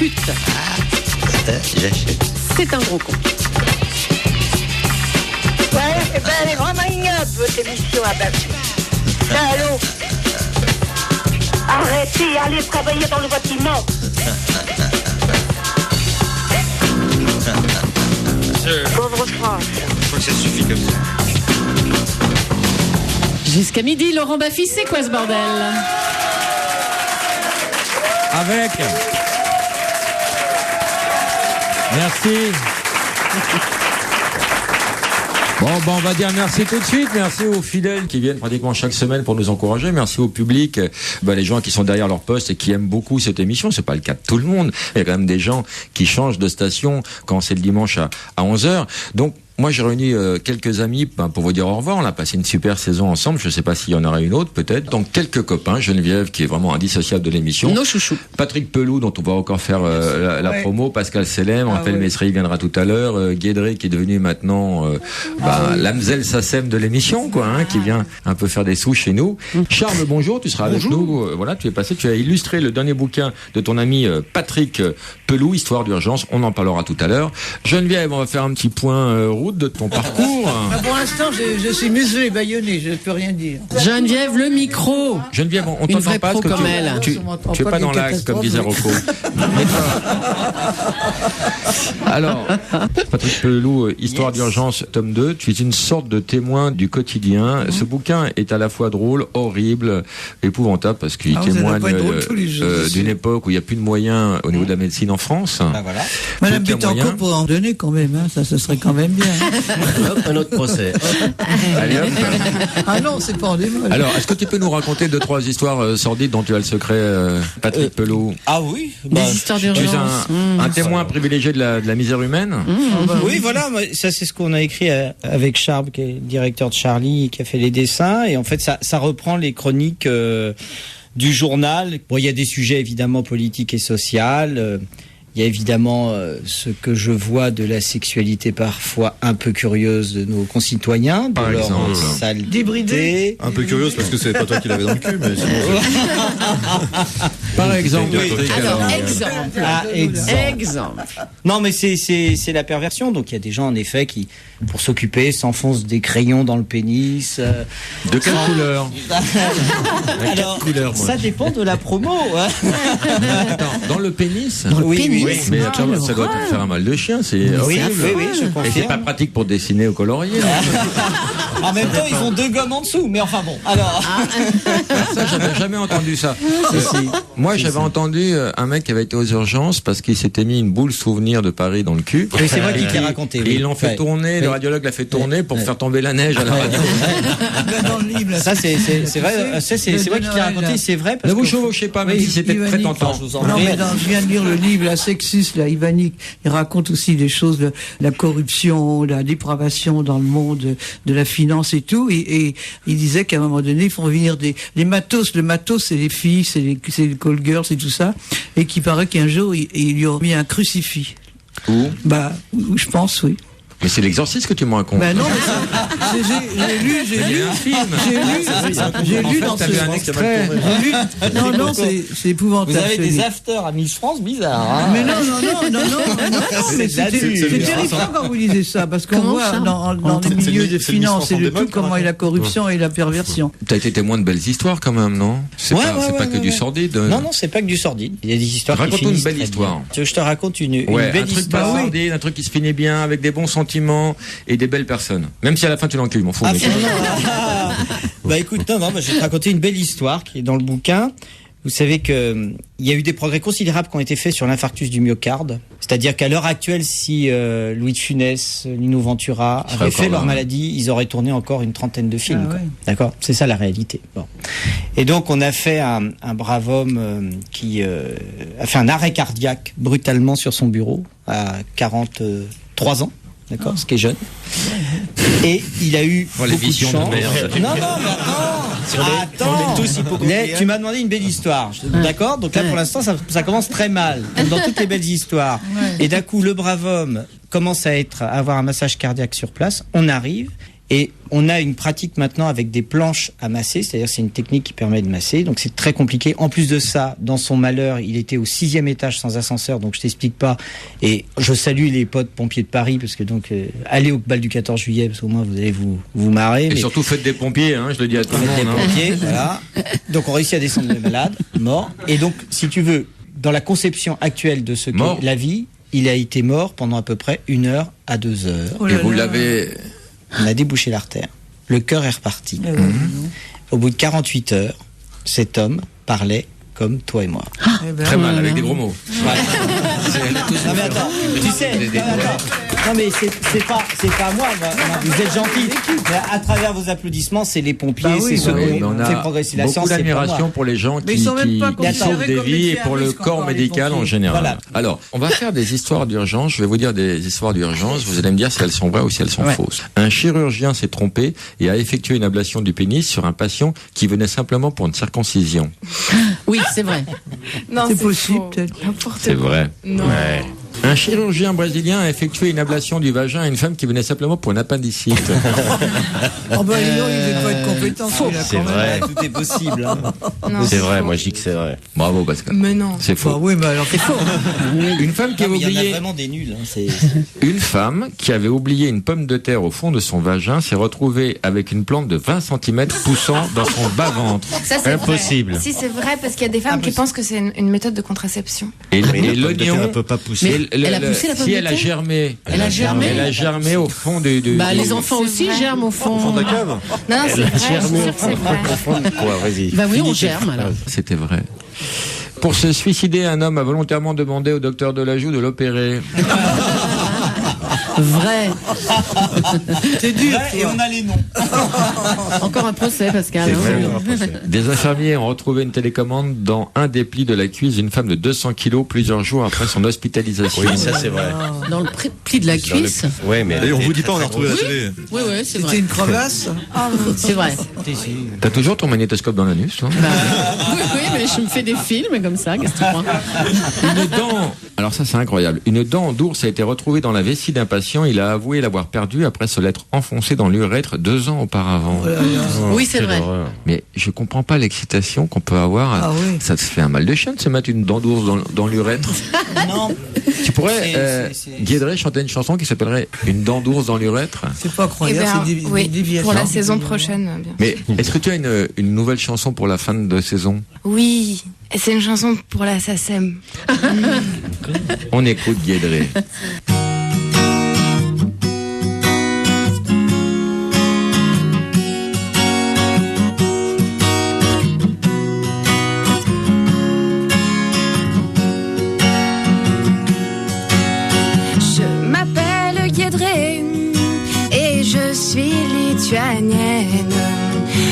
minutes. J'achète. C'est un gros con. Ouais, eh ben, elle est vraiment ignoble, votre émission à Bakou. Allô? Arrêtez, allez travailler dans le bâtiment. Pauvre France. Je crois que ça suffit comme ça. Jusqu'à midi, Laurent Baffy, c'est quoi ce bordel? Avec. Merci. Bon, on va dire merci tout de suite. Merci aux fidèles qui viennent pratiquement chaque semaine pour nous encourager. Merci au public, les gens qui sont derrière leur poste et qui aiment beaucoup cette émission. C'est pas le cas de tout le monde. Il y a quand même des gens qui changent de station quand c'est le dimanche à 11h. Donc, moi, j'ai réuni quelques amis pour vous dire au revoir. On a passé une super saison ensemble. Je ne sais pas s'il y en aura une autre, peut-être. Donc, quelques copains. Geneviève, qui est vraiment indissociable de l'émission. Nos chouchous. Patrick Pelou, dont on va encore faire la promo. Pascal Selem. Raphaël Messry viendra tout à l'heure. Guédré, qui est devenu maintenant l'Amzel Sassem de l'émission, qui vient un peu faire des sous chez nous. Charles, bonjour. Tu seras avec nous. Tu es passé. Tu as illustré le dernier bouquin de ton ami Patrick Pelou, Histoire d'urgence. On en parlera tout à l'heure. Geneviève, on va faire un petit point route de ton parcours. Pour l'instant, je suis muselé et bâillonné, je ne peux rien dire. Geneviève, le micro. Geneviève, on t'entend pas parce que comme elle. tu es pas dans l'axe, comme disait Rocco. Alors, Patrick Pelou, Histoire d'urgence, tome 2, tu es une sorte de témoin du quotidien. Ce bouquin est à la fois drôle, horrible, épouvantable, parce qu'il témoigne d'une époque où il n'y a plus de moyens au niveau de la médecine en France. Voilà. Madame Bettencourt pour en donner quand même, ça ce serait quand même bien. Hop, un autre procès. Allez, hop. Ah non, c'est pas en démol. Alors, est-ce que tu peux nous raconter 2-3 histoires sordides dont tu as le secret, Patrick Pelou? Ah oui. Des histoires d'urgence. Tu es un témoin privilégié de la misère humaine. Oui, voilà, ça c'est ce qu'on a écrit avec Charles, qui est le directeur de Charlie, qui a fait les dessins, et en fait ça reprend les chroniques du journal. Bon, il y a des sujets évidemment politiques et sociaux. Il y a évidemment ce que je vois de la sexualité parfois un peu curieuse de nos concitoyens, de leur saleté. Débridé. Un peu curieuse parce que c'est pas toi qui l'avais dans le cul, mais sinon. Par exemple. Alors, exemple. Exemple. Non, mais c'est la perversion. Donc il y a des gens en effet qui, pour s'occuper, s'enfoncent des crayons dans le pénis. De quelle couleur? Alors, ça dépend de la promo. Attends, dans le pénis? Dans le pénis. Oui, mais attends, ça doit te faire un mal de chien, c'est oui, je confirme. Et c'est pas pratique pour dessiner au colorier. En même temps, ils ont 2 gommes en dessous, mais enfin bon. Alors, ça, j'avais jamais entendu ça. Moi, j'avais entendu un mec qui avait été aux urgences parce qu'il s'était mis une boule souvenir de Paris dans le cul. Oui, c'est moi qui l'ai raconté. Et ils l'ont fait tourner, le radiologue l'a fait tourner pour faire tomber la neige à la radio. Dans le livre, là, Ça, c'est vrai. C'est moi qui l'ai raconté, c'est vrai. Ne vous chevauchez pas, même si c'était très tentant. Non, mais je viens de lire le livre, la sexiste, la Ivanic. Il raconte aussi des choses de la corruption, la dépravation dans le monde, de la finance et tout. Et il disait qu'à un moment donné, ils font venir les matos. Le matos, c'est les filles, c'est les call girls et tout ça. Et qu'il paraît qu'un jour, il lui a mis un crucifix. Où? Je pense, oui. Mais c'est l'exorciste que tu me racontes. Non, mais j'ai lu dans ce extrait. Non, c'est épouvantable. Vous avez des afters à Miss France, bizarre. Hein. Mais non, mais c'est terrifiant quand vous lisez ça, parce qu'on voit dans les milieux de finance et de tout comment est la corruption et la perversion. T'as été témoin de belles histoires quand même, non? C'est pas que du sordide. Non, c'est pas que du sordide. Il y a des histoires qui finissent. Raconte-nous une belle histoire. Tu veux que je te raconte une belle histoire? Un truc qui se finit bien, avec des bons sentiments et des belles personnes. Même si à la fin tu l'encules, m'en fous. Écoute, je vais te raconter une belle histoire qui est dans le bouquin. Vous savez que il y a eu des progrès considérables qui ont été faits sur l'infarctus du myocarde. C'est-à-dire qu'à l'heure actuelle, si Louis de Funès, Lino Ventura avaient fait leur maladie, ils auraient tourné encore une 30aine de films. Ouais. D'accord ? C'est ça la réalité. Bon. Et donc on a fait un brave homme qui a fait un arrêt cardiaque brutalement sur son bureau à 43 ans. D'accord, ce qui est jeune. Et il a eu beaucoup de chance. Non, attends. Tu m'as demandé une belle histoire. D'accord. Donc là, pour l'instant, ça commence très mal, comme dans toutes les belles histoires. Et d'un coup, le brave homme commence à avoir un massage cardiaque sur place. On arrive. Et on a une pratique maintenant avec des planches à masser, c'est-à-dire c'est une technique qui permet de masser, donc c'est très compliqué. En plus de ça, dans son malheur, il était au 6e étage sans ascenseur, donc je t'explique pas. Et je salue les potes pompiers de Paris, parce que donc allez au bal du 14 juillet, parce qu'au moins vous allez vous marrer. Et mais surtout faites des pompiers, hein, je le dis à tout le faites des monde. Hein. pompiers, voilà. Donc on réussit à descendre les malades, morts. Et donc, si tu veux, dans la conception actuelle de ce qu'est la vie, il a été mort pendant à peu près 1 heure à 2 heures. Et vous l'avez... On a débouché l'artère. Le cœur est reparti. Au bout de 48 heures, cet homme parlait comme toi et moi. Très mal, avec des gros mots. Non mais attends, tu sais, non mais c'est pas moi, vous êtes gentil. Mais à travers vos applaudissements, c'est les pompiers, c'est ceux qui ont fait progresser la science. Beaucoup d'admiration pour les gens qui sauvent des vies et pour le corps médical en général. Voilà. Alors, on va faire des histoires d'urgence. Je vais vous dire des histoires d'urgence. Vous allez me dire si elles sont vraies ou si elles sont fausses. Un chirurgien s'est trompé et a effectué une ablation du pénis sur un patient qui venait simplement pour une circoncision. Oui, c'est vrai. Non, c'est possible, peut-être. C'est vrai. Non. Ouais. Un chirurgien brésilien a effectué une ablation du vagin à une femme qui venait simplement pour une appendicite. Oh bah il devait pas être compétent. C'est vrai. Tout est possible. Hein. Non, c'est vrai, moi je dis que c'est vrai. Bravo Pascal. Mais non. C'est faux. Bah oui, mais alors c'est faux. Une femme qui avait Il y en a oublié. vraiment des nuls. Hein, Une femme qui avait oublié une pomme de terre au fond de son vagin s'est retrouvée avec une plante de 20 cm poussant dans son bas-ventre. Ça, c'est impossible. Vrai. Si, c'est vrai, parce qu'il y a des femmes qui pensent que c'est une méthode de contraception. Et l'oignon ne peut pas pousser. Elle a poussé la pomme si de elle a terre germé. Elle a germé. Elle a germé au fond de. Bah, les enfants aussi vrai. germent au fond. Au fond de la cave. Non, c'est vrai, je suis sûre que c'est vrai. Quoi, vas-y. Bah oui, on germe alors. C'était vrai. Pour se suicider, un homme a volontairement demandé au docteur Delajoux de l'opérer. Vrai. C'est dur. et on a les noms. Encore un procès, Pascal. Des infirmiers ont retrouvé une télécommande dans un des plis de la cuisse d'une femme de 200 kilos plusieurs jours après son hospitalisation. Oui, ça c'est vrai. Dans le pli de la cuisse. Ouais, mais. Et on vous dit pas, on a retrouvé la télé. Oui, oui, c'est vrai. C'était une crevasse. C'est vrai. T'as toujours ton magnétoscope dans l'anus, toi Oui, oui, mais je me fais des films comme ça, qu'est-ce que tu crois? Une dent. Alors ça c'est incroyable. Une dent d'ours a été retrouvée dans la vessie d'un patient. Il a avoué l'avoir perdue après se l'être enfoncée dans l'urètre 2 ans auparavant. Oui, c'est vrai. Mais je comprends pas l'excitation qu'on peut avoir. Ah oui. Ça te fait un mal de chien de se mettre une dent d'ours dans l'urètre. Non. Tu pourrais, Guédré, chanter une chanson qui s'appellerait Une dent d'ours dans l'urètre. C'est pas croyable, c'est des oui, déviations. pour la saison prochaine, bien. Mais est-ce que tu as une nouvelle chanson pour la fin de saison? Oui, c'est une chanson pour la SACEM. On écoute Guédré.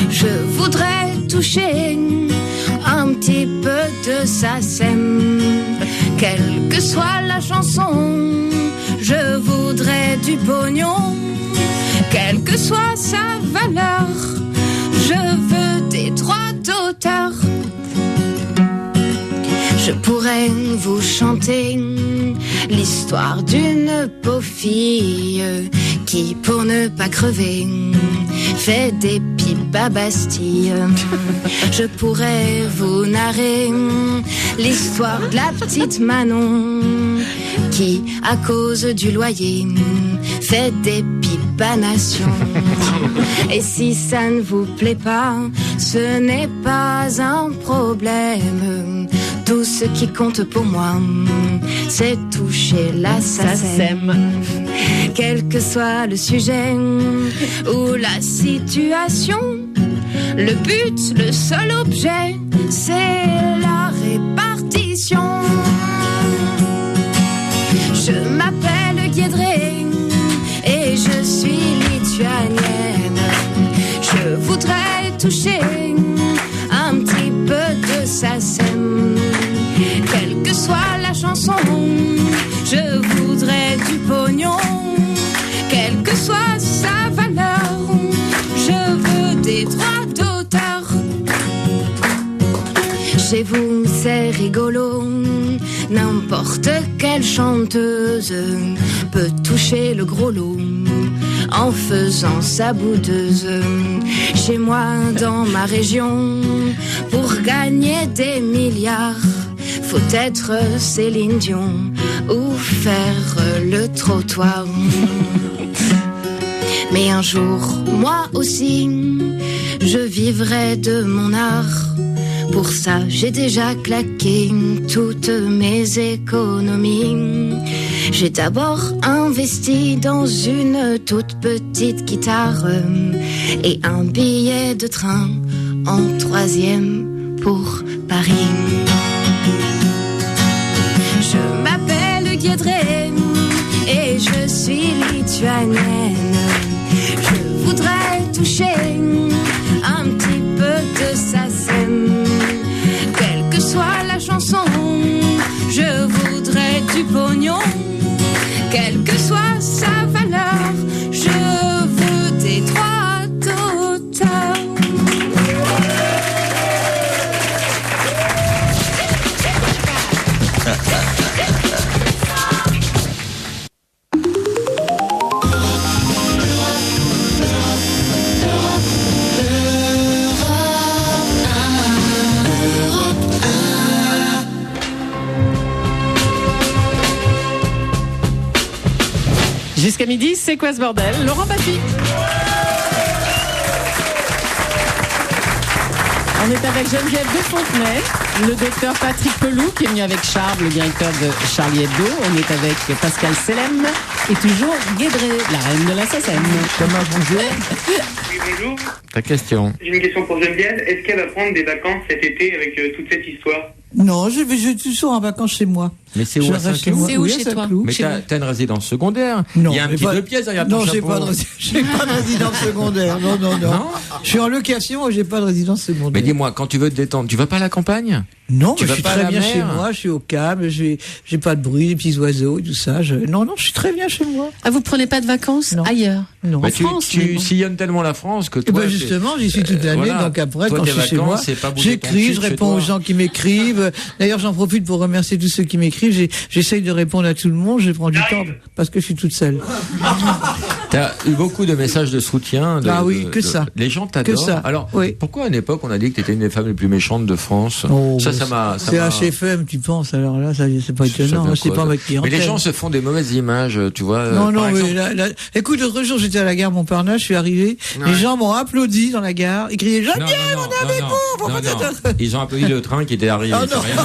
Je voudrais toucher un petit peu de SACEM. Quelle que soit la chanson, je voudrais du pognon. Quelle que soit sa valeur, je veux des droits d'auteur. Je pourrais vous chanter l'histoire d'une pauvre fille qui, pour ne pas crever, fait des pipes à Bastille. Je pourrais vous narrer l'histoire de la petite Manon qui, à cause du loyer, fait des pipes à Nation. Et si ça ne vous plaît pas, ce n'est pas un problème. Tout ce qui compte pour moi, c'est toucher la SACEM. Quel que soit le sujet ou la situation, le but, le seul objet, c'est la répartition. Je m'appelle Guédré et je suis lituanienne. Je voudrais toucher un petit peu de SACEM. Quelle que soit la chanson, je voudrais du pognon. Quelle que soit sa valeur, je veux des droits d'auteur. Chez vous, c'est rigolo. N'importe quelle chanteuse peut toucher le gros lot en faisant sa boudeuse. Chez moi, dans ma région, pour gagner des milliards, faut être Céline Dion ou faire le trottoir. Mais un jour, moi aussi, je vivrai de mon art. Pour ça, j'ai déjà claqué toutes mes économies. J'ai d'abord investi dans une toute petite guitare et un billet de train en 3e pour Paris. Je m'appelle Guédré et je suis lituanienne. Je voudrais toucher un petit peu de SACEM. Quelle que soit la chanson, je voudrais du pognon. Quelle que soit sa valeur, je veux des droits d'auteur. Jusqu'à midi, c'est quoi ce bordel? Laurent Baffy. On est avec Geneviève de Fontenay, le docteur Patrick Peloux qui est venu avec Charles, le directeur de Charlie Hebdo. On est avec Pascal Selem et toujours Guédré, la reine de la SACEM. Thomas, bonjour. Oui, bonjour. Ta question. J'ai une question pour Geneviève. Est-ce qu'elle va prendre des vacances cet été avec toute cette histoire? Non, je vais toujours en vacances chez moi. Mais c'est où Je à reste chez Saint-Cloud? moi. C'est où Oui, chez à toi? Saint-Cloud. Mais Chez moi. t'as une résidence secondaire. Non, Il y a un mais petit pas- 2 pièces derrière ton Non, chapeau. j'ai pas de résidence secondaire. Non. Non. Je suis en location et j'ai pas de résidence secondaire. Mais dis-moi, quand tu veux te détendre, tu vas pas à la campagne? Non, Tu je vas suis pas à très la bien mer? chez moi, je suis au calme, j'ai pas de bruit, les petits oiseaux et tout ça. Non, je suis très bien chez moi. Ah, vous prenez pas de vacances Non. ailleurs? Non. Bah, En France, mais tu bon. sillonnes tellement la France que Et toi. ben justement, j'y suis toute l'année, voilà. donc après, Toi, quand tes je suis chez vacances, moi, c'est pas bouger ton j'écris, cul je chez réponds toi. aux gens qui m'écrivent. D'ailleurs, j'en profite pour remercier tous ceux qui m'écrivent. J'essaye de répondre à tout le monde, je prends du temps parce que je suis toute seule. T'as eu beaucoup de messages de soutien. Ah oui, que ça. Les gens t'adorent. Que ça. Alors, Oui. pourquoi à une époque on a dit que t'étais une des femmes les plus méchantes de France? Oh, ça mais m'a. c'est HFM, tu penses, alors là, c'est pas étonnant, c'est pas ma Mais clientèle. les gens se font des mauvaises images, tu vois. Non, par mais exemple. écoute, l'autre jour, j'étais à la gare Montparnasse, je suis arrivé, Ouais. les gens m'ont applaudi dans la gare, ils criaient Geneviève, Non, on avait non, bon, pourquoi non, t'as- non. Ils ont applaudi le train qui était arrivé. Oh, c'est non. rien.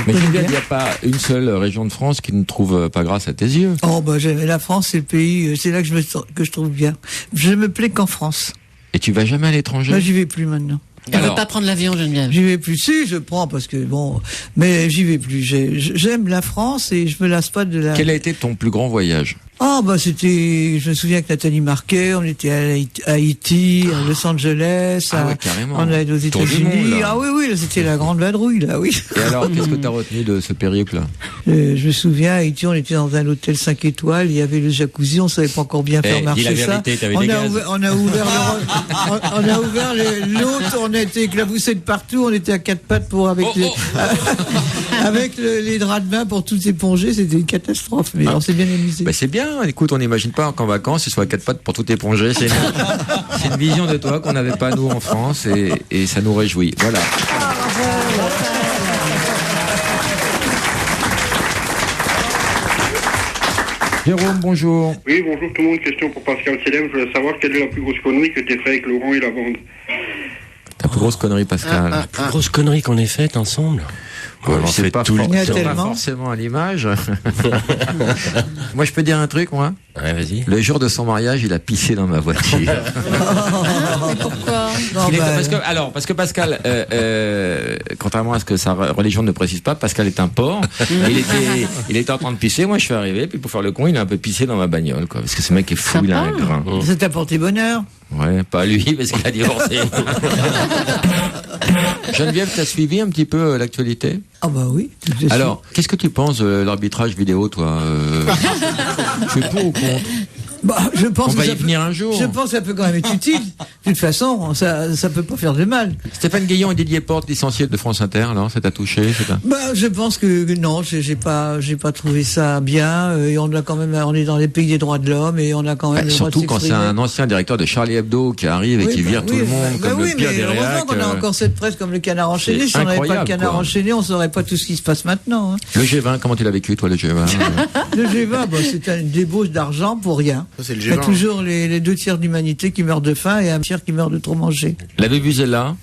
Mais Geneviève, il n'y a pas une seule région de France qui ne trouve pas grâce à tes yeux. Oh, la France, c'est le pays, c'est là que je trouve bien. Je me plais qu'en France. Et tu vas jamais à l'étranger? Moi, j'y vais plus maintenant. Elle veut Alors- pas prendre l'avion, Geneviève. J'y vais plus. Si, je prends parce que bon, mais j'y vais plus. J'aime la France et je me lasse pas de la. Quel a été ton plus grand voyage? Oh, c'était, je me souviens que Nathalie Marquet, on était à Haïti, à Los Angeles, Ah ouais, carrément. on allait aux Tour du monde, États-Unis. là. Ah oui, là, c'était la grande vadrouille, là, oui. Et alors, qu'est-ce que tu as retenu de ce périple? Je me souviens, à Haïti, on était dans un hôtel 5 étoiles, il y avait le jacuzzi, on savait pas encore bien faire dis marcher la vérité, ça. t'avais des gaz. On a ouvert l'autre, on a été éclaboussés de partout, on était à quatre pattes avec les draps de bain pour tout éponger, c'était une catastrophe, mais on s'est bien amusé. Bah c'est bien, écoute, on n'imagine pas qu'en vacances, ils soient à quatre pattes pour tout éponger. C'est une vision de toi qu'on n'avait pas nous en France et ça nous réjouit. Voilà. Jérôme, bonjour. Oui, bonjour tout le monde. Question pour Pascal Selem. Je voulais savoir quelle est la plus grosse connerie que tu as fait avec Laurent et la bande. Ta plus grosse connerie, Pascal. La plus grosse connerie qu'on ait faite ensemble. C'est pas, Il y en a c'est pas tellement. forcément à l'image. Moi, je peux dire un truc, moi. Ouais, vas-y. Le jour de son mariage, il a pissé dans ma voiture. Pourquoi? Non, Parce que Pascal, contrairement à ce que sa religion ne précise pas, Pascal est un porc. Il était en train de pisser. Moi, je suis arrivé, puis pour faire le con, il a un peu pissé dans ma bagnole, quoi. Parce que ce mec est fou, il a un grain. Ça t'a porté bonheur. Ouais, pas lui, parce qu'il a divorcé. Geneviève, t'as suivi un petit peu l'actualité? Ah bah oui. tout de Alors, qu'est-ce que tu penses de l'arbitrage vidéo, toi? Tu es pour ou contre? Je pense On va y venir un jour. Je pense que ça peut quand même être utile. De toute façon, ça peut pas faire de mal. Stéphane Guillon et Didier Porte, licenciés de France Inter, alors ça t'a touché, c'est ça? Je pense que non, j'ai pas trouvé ça bien. Et on est dans les pays des droits de l'homme et on a quand même. Surtout quand c'est un ancien directeur de Charlie Hebdo qui arrive et qui vire tout le monde comme le pire des réacs. Heureusement qu'on a encore cette presse comme le Canard enchaîné. Si on n'avait pas le Canard enchaîné, on saurait pas tout ce qui se passe maintenant. Hein. Le G20, comment tu l'as vécu, toi, le G20? Le G20, c'est une débauche d'argent pour rien. Ça, c'est le G20. Il y a toujours les 2 tiers de l'humanité qui meurent de faim et un tiers qui meurt de trop manger. La Vuvuzela.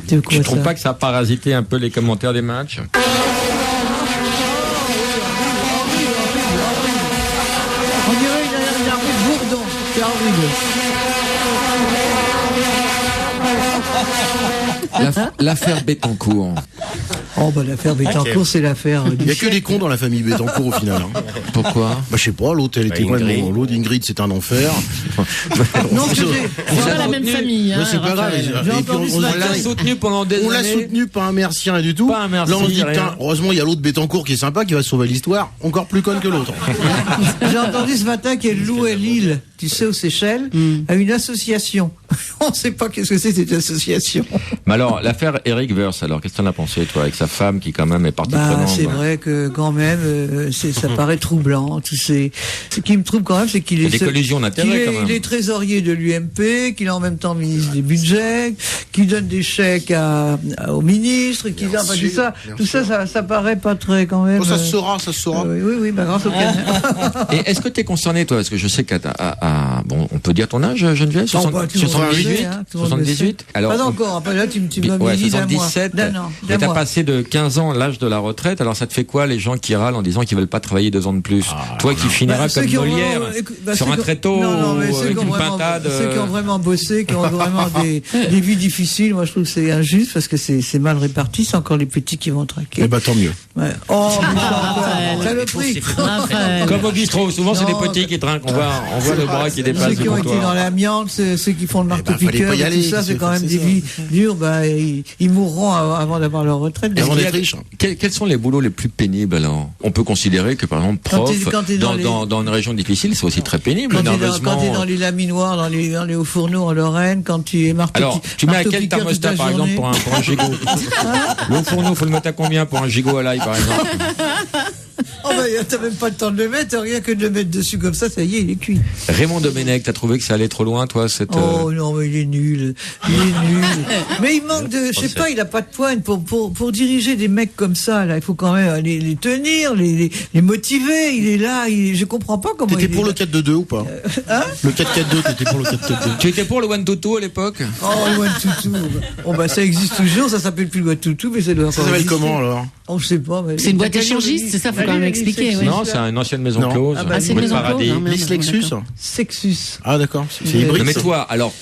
Tu trouves pas que ça a parasité un peu les commentaires des matchs? On dirait une armée de Bourdon. C'est horrible. L'affaire Bettencourt. L'affaire Bettencourt, c'est l'affaire. Il n'y a que des cons dans la famille Bettencourt au final. Hein. Pourquoi? Je sais pas, l'autre elle était Ingrid. l'autre Ingrid c'est un enfer. Non, C'est pas la même famille. Mais c'est pas grave. J'ai entendu On l'a soutenu pendant des années. On l'a soutenu, pas un merci, rien du tout. Pas un merci, Là on se dit, rien. putain, heureusement il y a l'autre Bettencourt qui est sympa, qui va sauver l'histoire, encore plus conne que l'autre. J'ai entendu ce matin qu'elle louait l'île, tu sais, aux Seychelles, à une association. On ne sait pas qu'est-ce que c'est cette association. Mais alors, l'affaire Eric Verse, alors, qu'est-ce que t'en as pensé, toi, avec sa femme qui, quand même, est partie prenante? C'est vrai que, quand même, ça paraît troublant. Ce qui me trouble quand même, c'est qu'il est... des collisions d'intérêts, quand même. Il est trésorier de l'UMP, qu'il est en même temps ministre des budgets, qu'il donne des chèques au ministre, tout ça, ça paraît pas très, quand même... Ça se saura. Oui, grâce au Canada. Et est-ce que t'es concerné, toi? Parce que je sais bon, on peut dire ton âge, Geneviève? 78? Hein, 78? Alors, pas encore. Après là, tu m'as mis 77. d'un an. Mais t'as passé de 15 ans l'âge de la retraite. Alors, ça te fait quoi, les gens qui râlent en disant qu'ils veulent pas travailler 2 ans de plus? Toi qui finiras comme Molière, sur un tréteau, avec une pintade. Ceux qui ont vraiment bossé, qui ont vraiment des vies difficiles, moi, je trouve que c'est injuste parce que c'est mal réparti. C'est encore les petits qui vont traquer. Tant mieux. Ouais. Oh, ça le prix. Comme au bistrot. Souvent, c'est des petits qui trinquent. On voit le bras qui dépasse. Ceux qui ont été dans l'amiante, ceux qui font le marteau-piqueur, tout ça, c'est quand même des vies dures. Ils mourront avant d'avoir leur retraite. Quels sont les boulots les plus pénibles, alors? On peut considérer que, par exemple, prof, dans une région difficile, c'est aussi très pénible, nerveusement. Quand tu es dans les laminoirs, dans les hauts fourneaux en Lorraine, quand tu es marteau-piqueur. Alors, tu mets à quel thermostat, par exemple, pour un gigot? Le haut fourneau, faut le mettre à combien pour un gigot à l'ail, par exemple? T'as même pas le temps de le mettre, rien que de le mettre dessus comme ça y est, il est cuit. Raymond Domenech, t'as trouvé que ça allait trop loin, toi, Oh non, mais il est nul. Mais il manque de, je sais pas, il a pas de poigne pour diriger des mecs comme ça, là. Il faut quand même les tenir, les motiver. Il est là, je comprends pas comment. T'étais pour le 4-2-2 ou pas? Le 4-4-2, t'étais pour le 4-4-2. Tu étais pour le 1-2-2 à l'époque? Oh, le 1-2-2. Ça existe toujours, ça s'appelle plus le 1-2-2, mais ça doit encore. Ça s'appelle comment, alors? Je sais pas. C'est une boîte échangiste, c'est ça, faut quand même expliquer. Non, c'est une ancienne maison close. C'est une maison close. Lexus? Sexus. Ah, d'accord. C'est hybride. Mais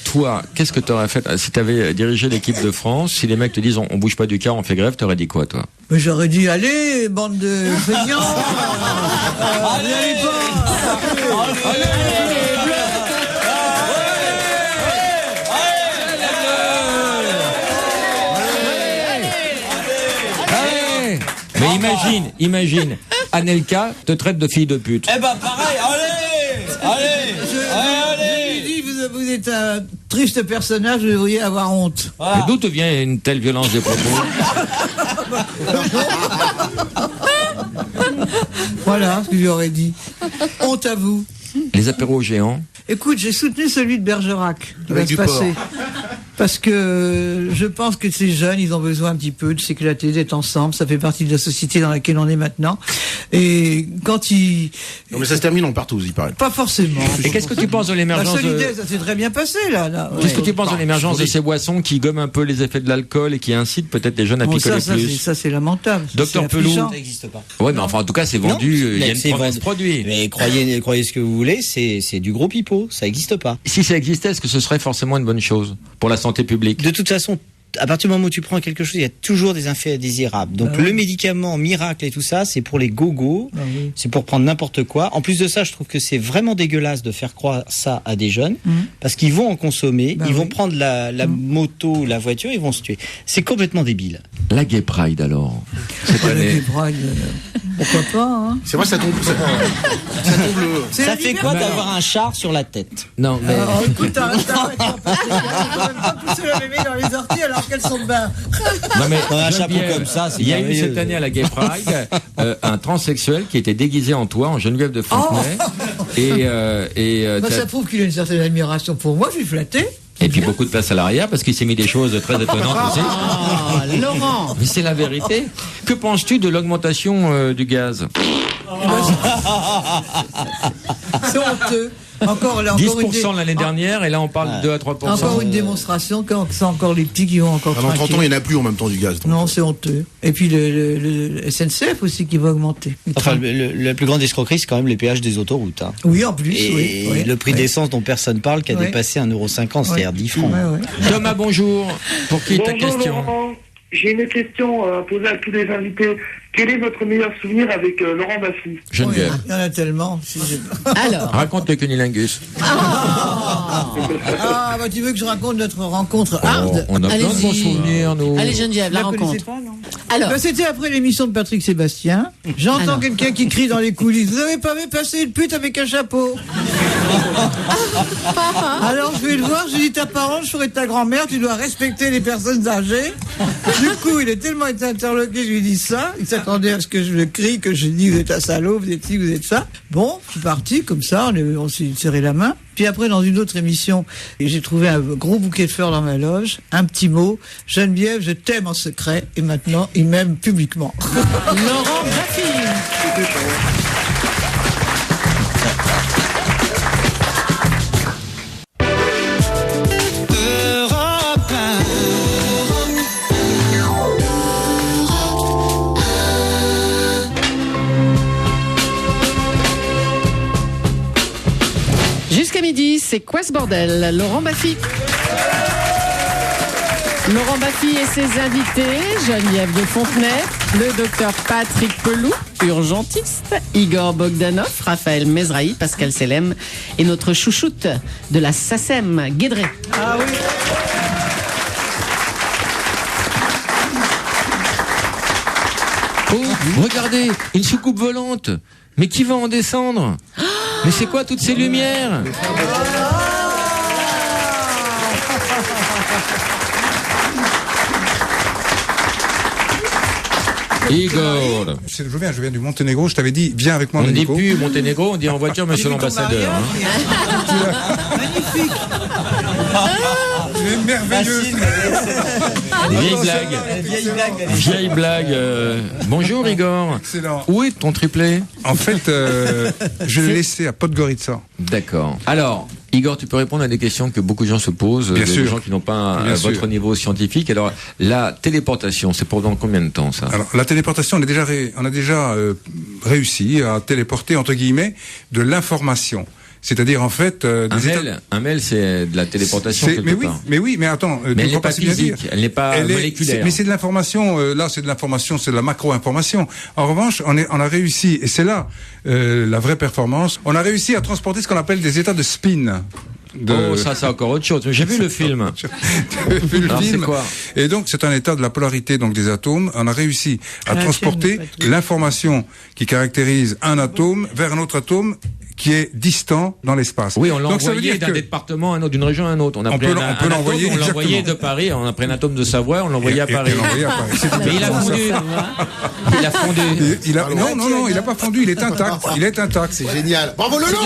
toi, qu'est-ce que t'aurais fait si t'avais dirigé l'équipe de France? Si les mecs te disent on bouge pas du car, on fait grève, t'aurais dit quoi, toi? Mais j'aurais dit allez, bande de feignants. Allez, Mais imagine, Anelka te traite de fille de pute. Pareil, allez. Je lui dis, vous êtes un triste personnage, vous devriez avoir honte. Voilà. Mais d'où te vient une telle violence des propos? Voilà ce que j'aurais dit. Honte à vous. Les apéros géants. Écoute, j'ai soutenu celui de Bergerac qui va se passer. Parce que je pense que ces jeunes, ils ont besoin un petit peu de s'éclater, d'être ensemble. Ça fait partie de la société dans laquelle on est maintenant. Et quand ils... Non, mais ça se termine en partouze, il paraît. Pas forcément. Et qu'est-ce que tu penses de l'émergence Solidaire, ça s'est très bien passé, là. Qu'est-ce que tu penses de l'émergence de ces boissons qui gomment un peu les effets de l'alcool et qui incitent peut-être les jeunes à picoler plus? Ça, c'est lamentable. Docteur Pelou. Ça n'existe pas. Ouais, mais enfin, en tout cas, c'est vendu. Il y a une promesse de produit. Mais croyez ce que vous voulez, c'est du gros pipeau. Ça n'existe pas. Si ça existait, est-ce que ce serait forcément une bonne chose pour la santé publique? De toute façon, à partir du moment où tu prends quelque chose, il y a toujours des effets indésirables. Donc le médicament miracle et tout ça, c'est pour les gogos, c'est pour prendre n'importe quoi. En plus de ça, je trouve que c'est vraiment dégueulasse de faire croire ça à des jeunes, parce qu'ils vont en consommer, ils vont prendre la moto ou la voiture, ils vont se tuer. C'est complètement débile. La Gay Pride alors cette année. La Gay Pride, pourquoi pas, hein. C'est vrai, ça tombe Ça fait quoi d'avoir un char sur la tête? Non, mais... écoute, arrête, pas pousser la mémé dans les orties alors qu'elles sont bien. Non mais un chapeau comme ça, c'est il y a eu merveilleux. cette année à la Gay Pride un transsexuel qui était déguisé en toi, en Geneviève de Fontenay, Ça prouve qu'il a une certaine admiration pour moi, je suis flatté. et puis beaucoup de place à l'arrière parce qu'il s'est mis des choses très étonnantes aussi. Laurent. Mais c'est la vérité. Que penses-tu de l'augmentation du gaz? C'est honteux. Encore 10% l'année dernière et là on parle de 2 à 3%. Encore une démonstration que c'est encore les petits qui vont encore Dans 30 ans, il n'y en a plus en même temps du gaz. Non, c'est honteux. Et puis le SNCF aussi qui va augmenter. Enfin, la plus grande escroquerie, c'est quand même les péages des autoroutes. Hein. Oui, en plus. Et le prix d'essence dont personne parle, qui a dépassé 1,50 €, c'est-à-dire 10 francs. Thomas, bonjour. Pour qui ta question? Laurent, j'ai une question à poser à tous les invités. Quel est votre meilleur souvenir avec Laurent Baffy? Geneviève. Il y en a tellement. Alors. Raconte le cunilingus. Tu veux que je raconte notre rencontre hard? On a plein de bons souvenirs, nous. Allez, Geneviève, la rencontre. Pas, non? Alors. C'était après l'émission de Patrick Sébastien. J'entends quelqu'un qui crie dans les coulisses. Vous avez pas vu passer une pute avec un chapeau? Alors je vais le voir, je lui dis ta parole, je ferai ta grand-mère, tu dois respecter les personnes âgées. Du coup, il est tellement été interloqué, je lui dis ça. Il s'attendait à ce que je le crie, que je dis vous êtes un salaud, vous êtes ci, vous êtes ça. Bon, je suis parti comme ça, on s'est serré la main. Puis après, dans une autre émission, j'ai trouvé un gros bouquet de fleurs dans ma loge, un petit mot, Geneviève, je t'aime en secret, et maintenant, il m'aime publiquement. Laurent Baffy. Jusqu'à midi, c'est quoi ce bordel? Laurent Baffy. Laurent Baffy et ses invités, Geneviève de Fontenay, le docteur Patrick Pelou, urgentiste, Igor Bogdanov, Raphaël Mezrahi, Pascal Selem et notre chouchoute de la SACEM, Guédré. Ah oui. Oh, regardez, une soucoupe volante. Mais qui va en descendre? Mais c'est quoi toutes ces lumières? Igor. Je viens du Monténégro, je t'avais dit, viens avec moi. On ne dit plus Monténégro, on dit en voiture, monsieur l'ambassadeur. Magnifique. Merveilleux. Vieille blague. Bonjour Igor. Excellent. Où est ton triplé? En fait, je l'ai laissé à Podgorica. D'accord. Alors, Igor, tu peux répondre à des questions que beaucoup de gens se posent, Bien des sûr. gens qui n'ont pas votre sûr. niveau scientifique. Alors, la téléportation, c'est pour dans combien de temps ça? Alors, la téléportation, on a déjà réussi à téléporter, entre guillemets, de l'information. C'est-à-dire, en fait... un mail, c'est de la téléportation quelque part. Mais attends... Mais elle n'est pas physique, elle n'est pas moléculaire. Mais c'est de l'information, là c'est de l'information, c'est de la macro-information. En revanche, on a réussi, et c'est là la vraie performance, on a réussi à transporter ce qu'on appelle des états de spin. Oh, ça c'est encore autre chose. J'ai vu le film. Alors, c'est quoi? Et donc c'est un état de la polarité donc des atomes. On a réussi à transporter l'information qui caractérise un atome vers un autre atome qui est distant dans l'espace. Oui, on l'a donc, ça veut envoyé dire d'un que département à un autre, d'une région à un autre. On peut l'envoyer. On l'a envoyé de Paris. On a pris un atome de Savoie, on l'a envoyé à Paris. Mais il a fondu. Il a fondu. Non, il n'a pas fondu. Il est intact. Il est intact. C'est génial. Bravo Lolo.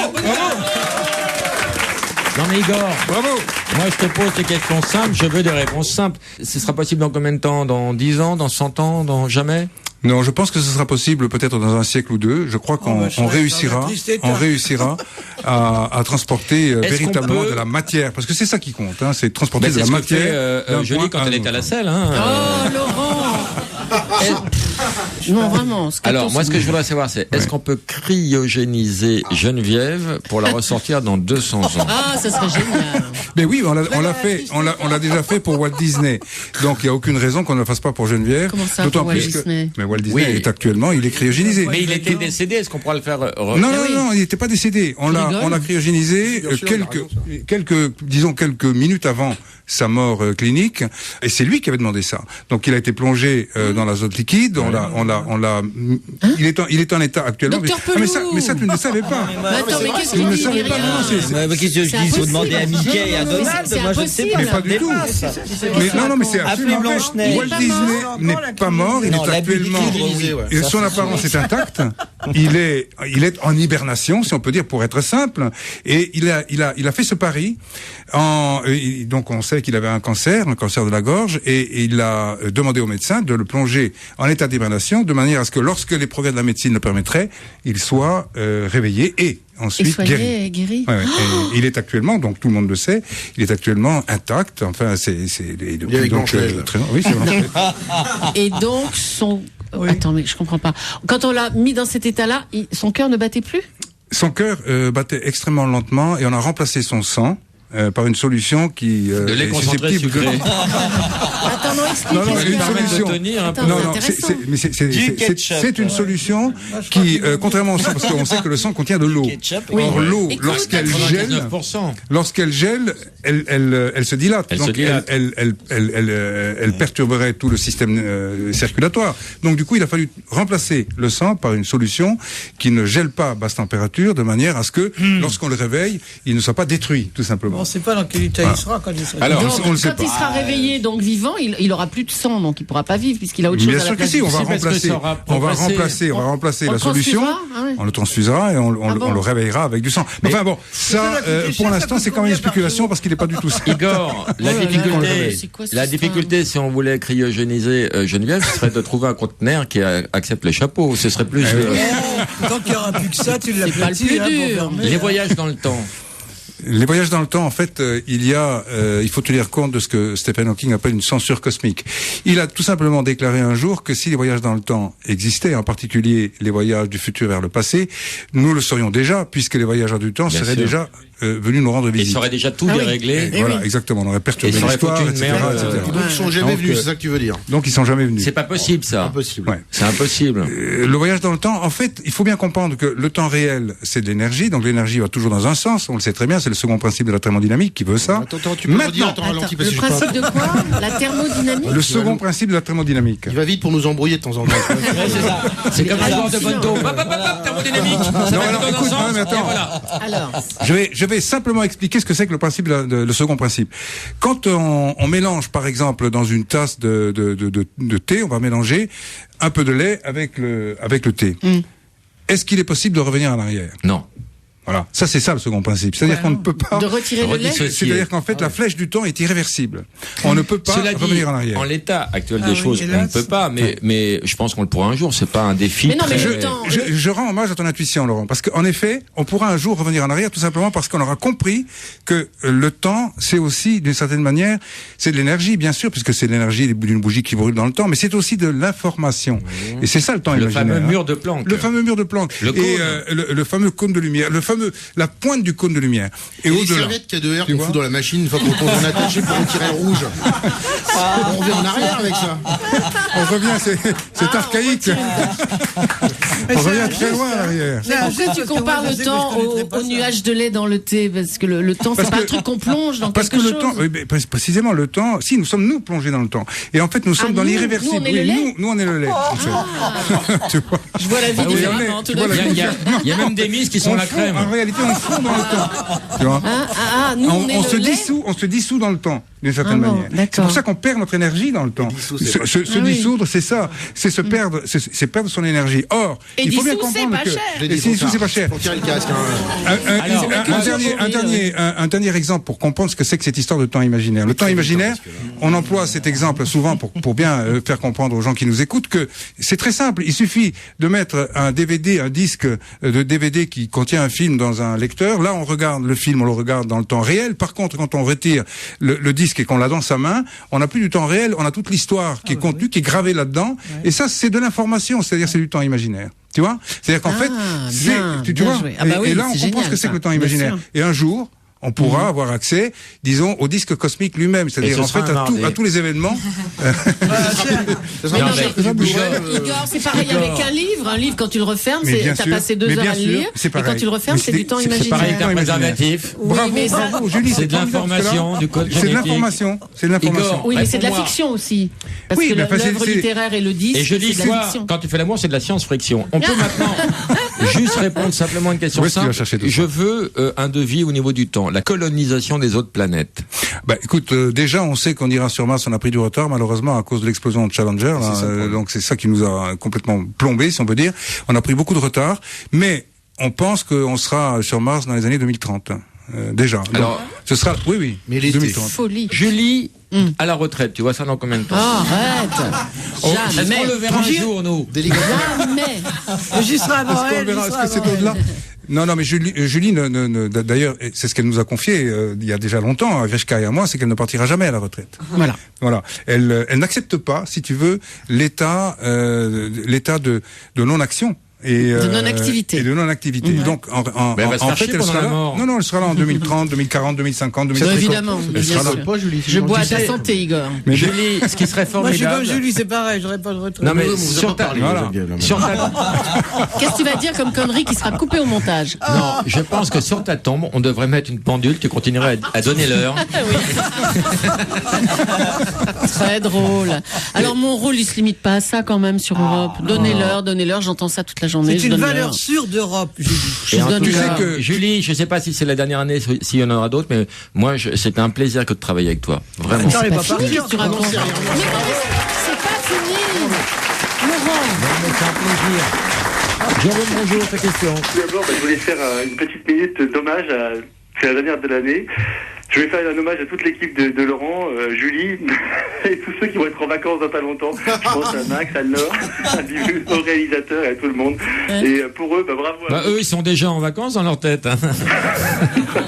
Non mais Igor, bravo. Moi je te pose des questions simples, je veux des réponses simples. Ce sera possible dans combien de temps? Dans 10 ans? Dans 100 ans? Dans jamais? Non, je pense que ce sera possible peut-être dans un siècle ou deux. Je crois qu'on réussira à transporter véritablement de la matière, parce que c'est ça qui compte, hein, c'est transporter de la matière. Julie quand elle est à la selle. Hein, Oh Laurent. Non, vraiment. Alors, moi, ce que je voudrais savoir, c'est est-ce qu'on peut cryogéniser Geneviève pour la ressortir dans 200 ans? Ah, ça serait génial. Mais oui, on l'a déjà fait pour Walt Disney. Donc, il n'y a aucune raison qu'on ne le fasse pas pour Geneviève. Comment ça, pour Walt Disney? Mais Walt Disney est actuellement, il est cryogénisé. Mais il était décédé, est-ce qu'on pourra le faire Non, il n'était pas décédé. On l'a cryogénisé quelques minutes avant sa mort clinique, et c'est lui qui avait demandé ça. Donc il a été plongé dans l'azote liquide. Il est en état actuellement. Mais ça tu ne le savais pas. Attends, mais qu'est-ce qu'il dit? Qu'est-ce que je dis? Il faut demander à Mickey et à Donald. Moi, je ne sais pas. Mais pas du tout. Mais c'est absolument vrai. Walt Disney n'est pas mort. Il est actuellement. Son apparence est intacte. Il est en hibernation, si on peut dire, pour être simple. Et il a fait ce pari. Donc on sait qu'il avait un cancer de la gorge, et il a demandé au médecin de le plonger en état d'hibernation, de manière à ce que lorsque les progrès de la médecine le permettraient, il soit réveillé et ensuite guéri. Ouais. Et il est actuellement, donc tout le monde le sait, il est actuellement intact. Enfin, il est avec Blanche-Neige. Oui, c'est Blanche-Neige. Et donc Attends, mais je comprends pas. Quand on l'a mis dans cet état-là, son cœur ne battait plus? Son cœur battait extrêmement lentement, et on a remplacé son sang par une solution qui de lait concentré sucré. Attends, non, explique. Une solution. C'est une solution qui, contrairement au sang, parce qu'on sait que le sang contient de l'eau. Or l'eau, lorsqu'elle gèle, elle se dilate. Donc elle perturberait tout le système circulatoire. Donc du coup, il a fallu remplacer le sang par une solution qui ne gèle pas à basse température, de manière à ce que, lorsqu'on le réveille, il ne soit pas détruit, tout simplement. On ne sait pas dans quel état il sera quand il sera. Alors, donc, on le sait quand pas. il sera réveillé, donc vivant, il aura plus de sang, donc il pourra pas vivre puisqu'il a autre chose à la place. Bien sûr que si, on va remplacer la solution, on le transfusera et on le réveillera avec du sang. Enfin bon, ça, pour l'instant, c'est quand même une spéculation parce qu'il n'est pas du tout ça. Igor, la difficulté, si on voulait cryogéniser Geneviève, ce serait de trouver un conteneur qui accepte les chapeaux. Ce serait plus. Tant qu'il n'y aura plus que ça, tu l'as pas le plus dur. Les voyages dans le temps. Les voyages dans le temps, en fait, il faut tenir compte de ce que Stephen Hawking appelle une censure cosmique. Il a tout simplement déclaré un jour que si les voyages dans le temps existaient, en particulier les voyages du futur vers le passé, nous le saurions déjà, puisque les voyageurs du temps seraient déjà venus nous rendre visite. Ils auraient déjà tout déréglé. Voilà, exactement. On aurait perturbé l'histoire, etc. Donc ils sont jamais venus, c'est ça que tu veux dire? Donc ils sont jamais venus. C'est pas possible, ça. Impossible. Ouais. C'est impossible. Le voyage dans le temps, en fait, il faut bien comprendre que le temps réel, c'est de l'énergie. Donc l'énergie va toujours dans un sens. On le sait très bien. C'est le second principe de la thermodynamique qui veut ça. Attends, tu peux redire, le principe de quoi? La thermodynamique? Le second principe de la thermodynamique. Il va vite pour nous embrouiller de temps en temps. C'est comme un joueur de Bonto. Thermodynamique. Non, alors écoute, mais attends. Alors. Je vais simplement expliquer ce que c'est que le principe, le second principe. Quand on mélange, par exemple, dans une tasse de thé, on va mélanger un peu de lait avec le thé. Est-ce qu'il est possible de revenir en arrière? Non. Voilà, ça c'est ça le second principe. C'est-à-dire qu'on ne peut pas de retirer le lait. C'est-à-dire qu'en fait la flèche du temps est irréversible. On ne peut pas revenir en arrière. En l'état actuel des choses, on ne peut pas. Mais je pense qu'on le pourra un jour. C'est pas un défi. Mais non, mais je rends hommage à ton intuition, Laurent, parce qu'en effet, on pourra un jour revenir en arrière tout simplement parce qu'on aura compris que le temps, c'est aussi d'une certaine manière, c'est de l'énergie, bien sûr, puisque c'est de l'énergie d'une bougie qui brûle dans le temps, mais c'est aussi de l'information. Et c'est ça le temps imaginaire. Le fameux mur de Planck. Le fameux mur de Planck. Le fameux cône de lumière. La pointe du cône de lumière. Et les serviettes K2R qu'on fout dans la machine une fois qu'on est attaché pour retirer le rouge. On revient en arrière avec ça. On revient, c'est archaïque. On revient très loin à l'arrière. Pourquoi tu compares le temps au nuage de lait dans le thé? Parce que le temps, c'est pas un truc qu'on plonge dans quelque chose. Parce que le temps, précisément le temps, si nous sommes plongés dans le temps. Et en fait, nous sommes dans l'irréversible. Nous, on est le lait. En fait. Tu vois. Je vois la vie différemment. Il y a même des mises qui sont la crème. En réalité, on fond dans le temps. Tu vois. On se dissout dans le temps, d'une certaine manière. C'est pour ça qu'on perd notre énergie dans le temps. Se dissoudre, c'est ça. C'est se perdre, c'est perdre son énergie. Or, Et il faut bien 10 sous, c'est comprendre pas cher. que... Et 10 sous, c'est pas cher. Pour tirer le casque. Un dernier exemple pour comprendre ce que c'est que cette histoire de temps imaginaire. Le temps imaginaire, on emploie cet exemple souvent pour bien faire comprendre aux gens qui nous écoutent que c'est très simple. Il suffit de mettre un disque de DVD qui contient un film dans un lecteur. Là, on regarde le film, on le regarde dans le temps réel. Par contre, quand on retire le disque et qu'on l'a dans sa main, on n'a plus du temps réel, on a toute l'histoire qui est contenue, qui est gravée là-dedans. Et ça, c'est de l'information, c'est-à-dire c'est du temps imaginaire. Tu vois? C'est-à-dire qu'en fait, tu vois? Et là, on comprend ce que c'est que le temps imaginaire. Et un jour, on pourra avoir accès, disons, au disque cosmique lui-même, c'est-à-dire en fait à tous les événements. Igor, c'est pareil avec un livre, quand tu le refermes, t'as passé 2 heures à le lire, et quand tu le refermes, c'est du temps imaginaire. C'est pareil qu'un préservatif. Bravo, Julie. C'est de l'information, du code génétique. C'est de l'information. Oui, mais c'est de la fiction aussi. Parce que l'œuvre littéraire et le disque, et je dis, toi, quand tu fais l'amour, c'est de la science-friction. On peut maintenant juste répondre simplement à une question simple. Je veux un devis au niveau du temps. La colonisation des autres planètes. Bah, écoute, déjà, on sait qu'on ira sur Mars, on a pris du retard, malheureusement, à cause de l'explosion de Challenger. Donc, c'est ça qui nous a complètement plombé, si on peut dire. On a pris beaucoup de retard, mais on pense qu'on sera sur Mars dans les années 2030. Déjà. Alors, donc, ce sera, oui, mais 2030. Folie. Julie, à la retraite, tu vois ça dans combien de temps? Arrête! Jamais. On le verra un jour, nous. Jamais! J'y serai avant elle. Est-ce que c'est au-delà? Non, mais Julie, d'ailleurs, c'est ce qu'elle nous a confié il y a déjà longtemps, à Grishka et à moi, c'est qu'elle ne partira jamais à la retraite. Voilà. Elle n'accepte pas, si tu veux, l'état de non-action. De non-activité. Et de non-activité. Donc, en fait, elle sera là. Non, elle sera là en 2030, 2040, 2050, 2050. Évidemment. Elle sera là. Je bois à ta santé, Igor. Mais Julie, ce qui serait formidable. Moi, je suis comme Julie, c'est pareil, j'aurais pas de retraite. Non, mais sur ta... Qu'est-ce que tu vas dire comme connerie qui sera coupée au montage? Non, je pense que sur ta tombe, on devrait mettre une pendule, tu continuerais à donner l'heure. Très drôle. Alors, mon rôle, il se limite pas à ça quand même sur Europe. Donnez l'heure, j'entends ça toute la journée. C'est une valeur sûre d'Europe, Julie. Julie, je sais pas si c'est la dernière année, s'il y en aura d'autres, mais moi, c'est un plaisir que de travailler avec toi. Vraiment. C'est pas fini, tu racontes. C'est pas fini. Laurent. C'est un plaisir. Jérôme, bonjour, ta question. D'abord, je voulais faire une petite minute d'hommage c'est la dernière de l'année. Je vais faire un hommage à toute l'équipe de Laurent, Julie, et tous ceux qui vont être en vacances dans pas longtemps. Je pense à Max, à Laure, au réalisateur et à tout le monde. Et pour eux, bravo. Eux, ils sont déjà en vacances dans leur tête.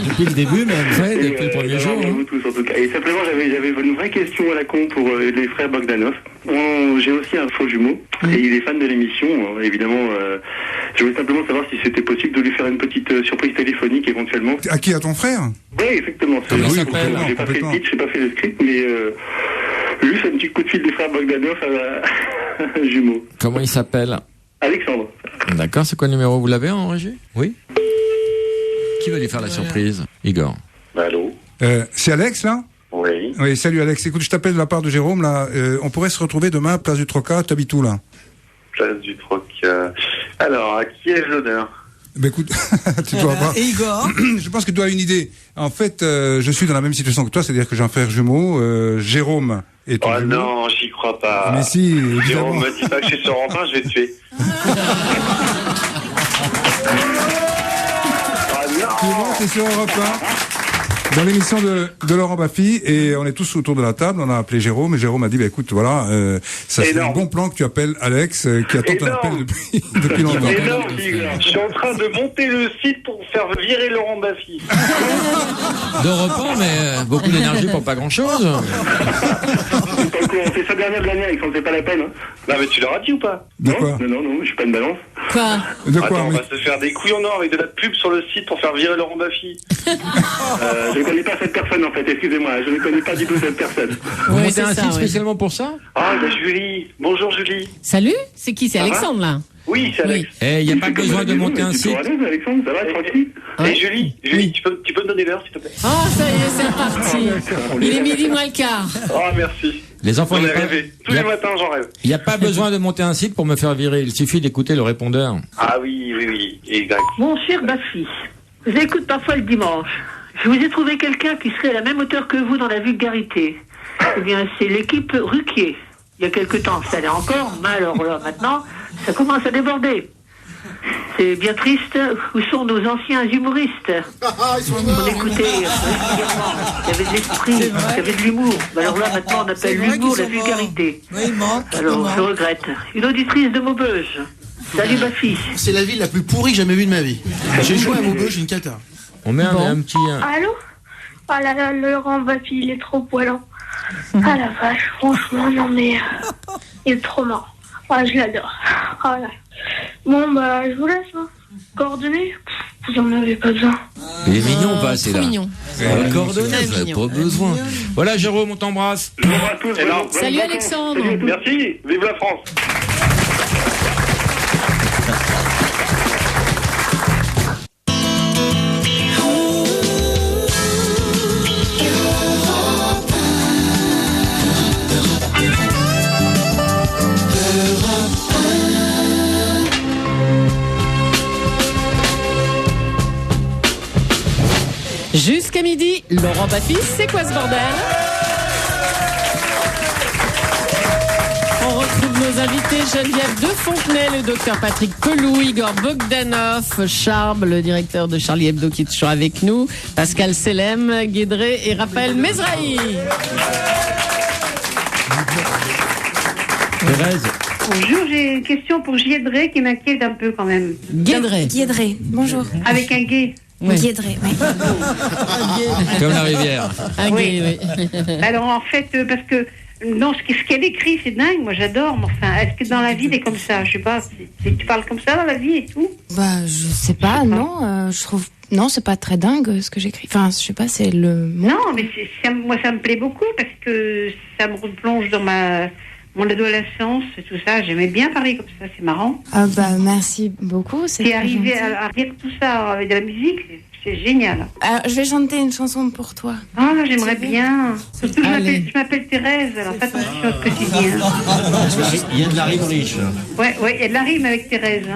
Depuis le début, même. Ouais, depuis le premier jour. Vous tous, en tout cas. Et simplement, j'avais une vraie question à la con pour les frères Bogdanov. J'ai aussi un faux jumeau, et il est fan de l'émission. Évidemment, je voulais simplement savoir si c'était possible de lui faire une petite surprise téléphonique éventuellement. À qui? À ton frère? Oui, effectivement. J'ai pas fait le pitch, j'ai pas fait le script, mais juste un petit coup de fil des frères Bogdanov à un jumeau. Comment il s'appelle? Alexandre. D'accord, c'est quoi le numéro? Vous l'avez en régie? Oui. Qui va lui faire la surprise? Igor. Allô? C'est Alex, là? Oui. Oui, salut Alex. Écoute, je t'appelle de la part de Jérôme, là. On pourrait se retrouver demain, place du Troca. T'habites où, là? Place du Troca. Alors, à qui ai-je l'honneur? Ben écoute, tu dois avoir... Et Igor? Je pense que tu as une idée. En fait, je suis dans la même situation que toi, c'est-à-dire que j'ai un frère jumeau, Jérôme est ton jumeau. Non, j'y crois pas. Mais si, évidemment. Jérôme me dit pas que je suis sur Europe 1, je vais te tuer. Tu vois, t'es sur Europe 1, dans l'émission de Laurent Baffy, et on est tous autour de la table. On a appelé Jérôme, et Jérôme a dit, bah écoute, voilà, ça c'est un bon plan que tu appelles Alex, qui attend ton appel depuis longtemps. Énorme, je suis en train de monter le site pour faire virer Laurent Baffy. De repas, mais beaucoup d'énergie pour pas grand-chose. On fait ça dernière de l'année, Alexandre, c'est pas la peine. Hein. Non, mais tu leur as dit ou pas? De quoi? Non, je suis pas une balance. Quoi? De quoi? Attends, on va se faire des couilles en or avec de la pub sur le site pour faire virer Laurent Baffy. Je ne connais pas cette personne en fait, excusez-moi, je ne connais pas du tout cette personne. Vous montez un site spécialement pour ça? Ah, bah Julie, bonjour Julie. Salut, c'est qui? C'est Alexandre là? Oui, c'est Alex. Eh, il n'y a pas besoin de monter un site. Alexandre, ça va, tranquille? Et Julie, tu peux me donner l'heure s'il te plaît? Oh, ça y est, c'est reparti. Il est midi moins le quart. Oh, merci. Les enfants, j'en ai rêvé. Tous les matins, j'en rêve. Il n'y a pas besoin de monter un site pour me faire virer. Il suffit d'écouter le répondeur. Ah oui, exact. Mon cher Baffy, je vous écoute parfois le dimanche. Je vous ai trouvé quelqu'un qui serait à la même hauteur que vous dans la vulgarité. Eh bien, c'est l'équipe Ruquier. Il y a quelque temps, ça allait encore, mais alors là, maintenant, ça commence à déborder. C'est bien triste. Où sont nos anciens humoristes? On écoutait régulièrement. Il y avait de l'esprit, il y avait de l'humour. Alors là, maintenant, on appelle l'humour la vulgarité. Alors, je regrette. Une auditrice de Maubeuge. Salut ma fille. C'est la ville la plus pourrie que j'ai jamais vue de ma vie. J'ai joué à Maubeuge, j'ai une cata. On met un petit... Allô? Ah là là, Laurent Baffy, il est trop poilant. Ah la vache, franchement, non mais... il est trop marrant. Ah, je l'adore. Ah là. Bon, bah, je vous laisse, hein. Coordonnées, vous en avez pas besoin. Il est mignon, pas, c'est là. Mignon. Coordonnées, vous n'avez pas besoin. Voilà, Jérôme, on t'embrasse. Bonjour à tous. Salut Alexandre. Merci. Vive la France. Jusqu'à midi, Laurent Baffy, c'est quoi ce bordel? On retrouve nos invités Geneviève de Fontenay, le docteur Patrick Pelou, Igor Bogdanov, Charles, le directeur de Charlie Hebdo qui est toujours avec nous, Pascal Selem, Guédré et Raphaël Mezrahi. Thérèse. Bonjour, j'ai une question pour Guédré qui m'inquiète un peu quand même. Guédré, bonjour. Avec un gué. Oui. Guédré, oui. Comme la rivière. Oui. Alors en fait, parce que non, ce qu'elle écrit, c'est dingue. Moi, j'adore. Mais enfin, est-ce que dans la vie, elle est comme ça? Je sais pas. Tu parles comme ça dans la vie et tout? Bah, je sais pas. Non, je trouve. Non, c'est pas très dingue ce que j'écris. Enfin, je sais pas. C'est le. Non, mais moi, ça me plaît beaucoup parce que ça me replonge dans mon adolescence et tout ça. J'aimais bien parler comme ça. C'est marrant. Ah bah, merci beaucoup. C'est arrivé à dire tout ça avec de la musique. C'est génial. Alors, je vais chanter une chanson pour toi. Ah, j'aimerais bien. Surtout, je m'appelle Thérèse, alors fais attention à ce que tu dis. Il y a de la rime riche. Ouais, il y a de la rime avec Thérèse.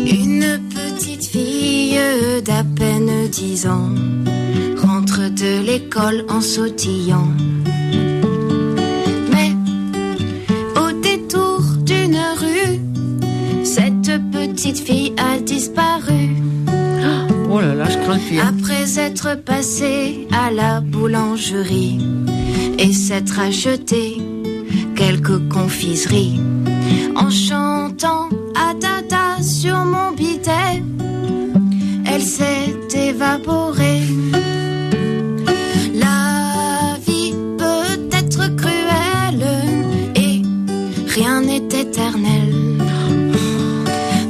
Une petite fille d'à peine 10 ans rentre de l'école en sautillant. Mais au détour d'une rue, cette petite fille a disparu. Oh là là, je crains le pire. Après être passée à la boulangerie et s'être acheté quelques confiseries, en chantant à tata sur mon bidet, elle s'est évaporée. La vie peut être cruelle et rien n'est éternel.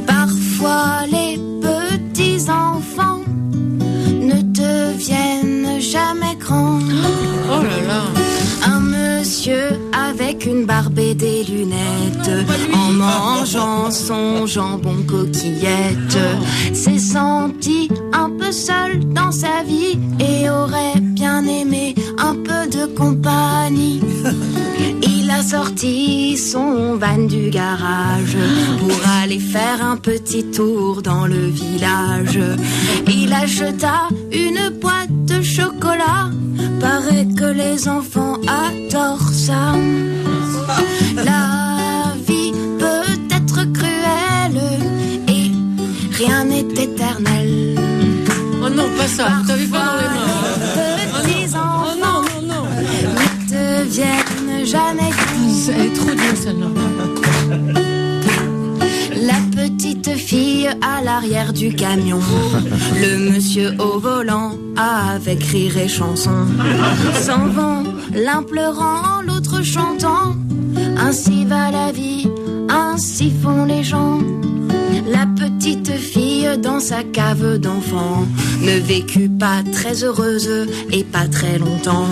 Parfois les petits enfants ne deviennent jamais grands. Oh là là. Un monsieur avec une barbe et des lunettes, en mangeant son jambon coquillette, s'est senti un peu seul dans sa vie et aurait bien aimé un peu de compagnie. Il a sorti son van du garage pour aller faire un petit tour dans le village. Il acheta une boîte de chocolat, paraît que les enfants adorent ça. La vie peut être cruelle et rien n'est éternel. Oh non, pas ça, t'as vu pas dans les mains. Petits enfants ne deviennent jamais grands. Elle est trop dure celle-là. La petite fille à l'arrière du camion, le monsieur au volant avec rire et chanson, s'en vont, l'un pleurant, l'autre chantant. Ainsi va la vie, ainsi font les gens. La petite fille dans sa cave d'enfant ne vécut pas très heureuse et pas très longtemps.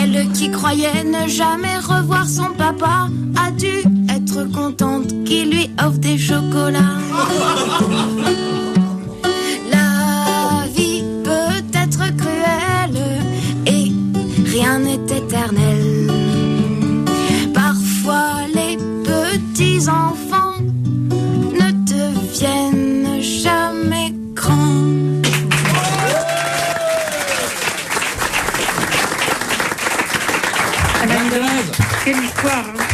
Elle qui croyait ne jamais revoir son papa a dû être contente qu'il lui offre des chocolats. La vie peut être cruelle et rien n'est éternel. Parfois les petits enfants ne deviennent jamais grands. Quelle histoire, hein.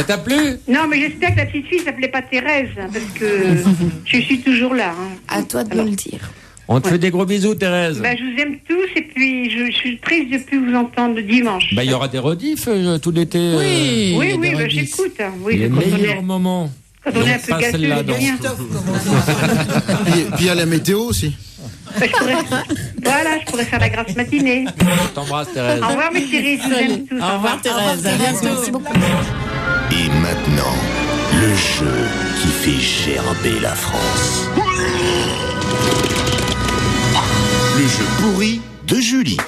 t'a plu? Non, mais j'espère que la petite fille s'appelait pas Thérèse, hein, parce que je suis toujours là. Hein. À toi de nous le dire. On te fait des gros bisous, Thérèse. Bah, je vous aime tous, et puis je suis triste de plus vous entendre le dimanche. Bah, il y aura des rediffs tout l'été. Oui, bah, j'écoute. Hein. Oui, les meilleurs moments. Quand on est un peu gâteux, puis il y a la météo aussi. Bah, je pourrais faire la grasse matinée. Je t'embrasse, Thérèse. Au revoir, mes chéris, je vous aime tous. Au revoir, Thérèse. À bientôt. Merci beaucoup. Et maintenant, le jeu qui fait gerber la France. Le jeu pourri de Julie.